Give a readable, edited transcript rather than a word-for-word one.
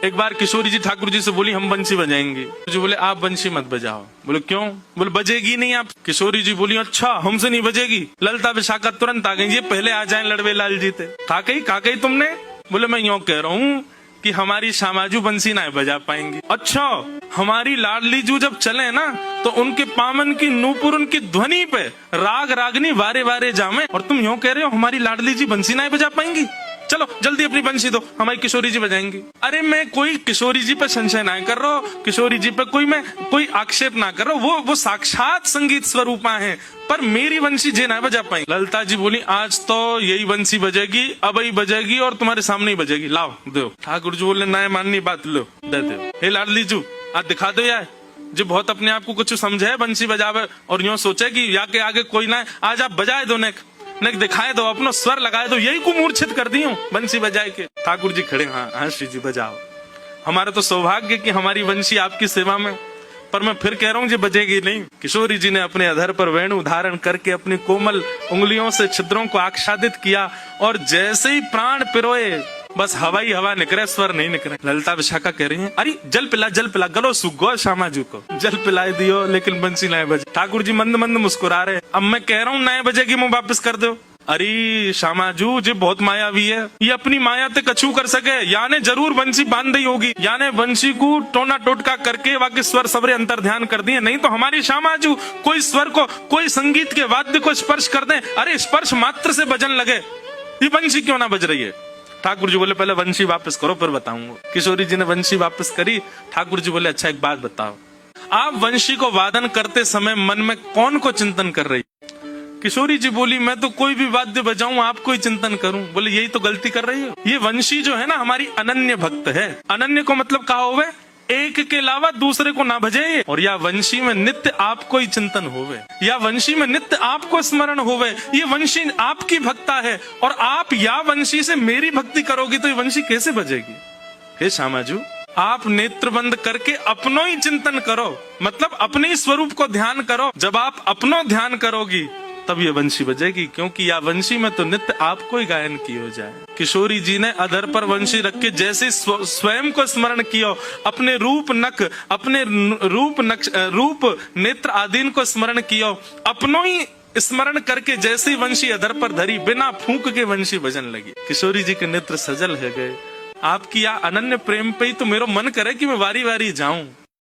एक बार किशोरी जी ठाकुर जी से बोली हम बंसी बजाएंगे। जो बोले आप बंसी मत बजाओ। बोले क्यों? बोले बजेगी नहीं आप। किशोरी जी बोली अच्छा हमसे नहीं बजेगी। ललता विशाखा तुरंत आ गई, ये पहले आ जाए लड़वे लाल जी थे। का कही तुमने? बोले मैं यूं कह रहा हूँ कि हमारी श्यामाजू बंसी ना बजा पाएंगी। अच्छा हमारी लाडली जू जब चले ना तो उनके पामन की नूपुर उनकी ध्वनि पे राग रागनी वारे वारे जामे, और तुम यूं कह रहे हो हमारी लाडली जी बंसी ना बजा पाएंगी। चलो जल्दी अपनी बंसी दो, हमारी किशोरी जी बजाएंगी। अरे मैं कोई किशोरी जी पे संशय ना कर रहा हूँ, किशोरी जी पे कोई आक्षेप ना कर रहा हूँ, वो साक्षात संगीत स्वरूपा है, पर मेरी बंसी जे ना बजा पाई। ललता जी बोली आज तो यही बंसी बजेगी, अब ही बजेगी और तुम्हारे सामने ही बजेगी, लाओ दो। ठाकुर जी बोले ना माननी बात, लो दे दो। हे लाडली जू आज दिखा दो यार, जो बहुत अपने आप को कुछ समझे बंसी बजावे और यूं सोचे कि या के आगे कोई ना, आज आप बजाए दो, नेक दिखाए दो, अपना स्वर लगाए दो, यही को मूर्छित कर दी हूँ बंसी बजाए के। ठाकुर जी खड़े, हाँ श्री जी बजाओ। हमारा तो सौभाग्य कि हमारी बंसी आपकी सेवा में, पर मैं फिर कह रहा हूँ ये बजेगी नहीं। किशोरी जी ने अपने अधर पर वेणु धारण करके अपनी कोमल उंगलियों से छिद्रों को आच्छादित किया और जैसे ही प्राण पिरोए बस हवा ही हवा निकले, स्वर नहीं निकले। ललता विशाखा कह रही है अरे जल पिला गलो सुगो श्यामाजू को जल पिलाए दियो, लेकिन बंसी नए बजे। ठाकुर जी मंद मंद मुस्कुरा रहे। अब मैं कह रहा हूँ नए बजेगी मुंह वापस कर दो। अरे श्यामाजू जी बहुत मायावी है, ये अपनी माया ते कछु कर सके, याने जरूर बंसी बांध दी होगी, याने बंसी को टोना टोटका करके बाकी स्वर सबरे अंतर ध्यान कर दिए, नहीं तो हमारी श्यामाजू कोई स्वर को, कोई संगीत के वाद्य को स्पर्श कर दे, अरे स्पर्श मात्र से बजन लगे, ये बंसी क्यों ना बज रही है। ठाकुर जी बोले पहले वंशी वापस करो फिर बताऊंगा। किशोरी जी ने वंशी वापस करी। ठाकुर जी बोले अच्छा एक बात बताओ, आप वंशी को वादन करते समय मन में कौन को चिंतन कर रही? किशोरी जी बोली मैं तो कोई भी वाद्य बजाऊं आपको ही चिंतन करूं। बोले यही तो गलती कर रही हो, ये वंशी जो है ना हमारी अनन्य भक्त है। अनन्य को मतलब कहा होवे एक के अलावा दूसरे को ना भजे, और या वंशी में नित्य आपको ही चिंतन होवे, या वंशी में नित्य आपको स्मरण होवे, ये वंशी आपकी भक्ता है और आप या वंशी से मेरी भक्ति करोगी तो ये वंशी कैसे बजेगी। हे श्यामाजू आप नेत्र बंद करके अपनो ही चिंतन करो, मतलब अपने स्वरूप को ध्यान करो। जब आप अपनो ध्यान करोगी तब ये वंशी बजेगी, क्योंकि या वंशी में तो नित्य आपको ही गायन किया जाए। किशोरी जी ने अधर पर वंशी रख के जैसे स्वयं को स्मरण किया, अपने रूप नक, अपने रूप नेत्र आदि को स्मरण किया, अपनो ही स्मरण करके जैसे वंशी अधर पर धरी, बिना फूंक के वंशी बजन लगी। किशोरी जी के नेत्र सजल है गए। आपकी या अनन्य प्रेम पे ही तो मेरा मन करे कि मैं वारी वारी जाऊं।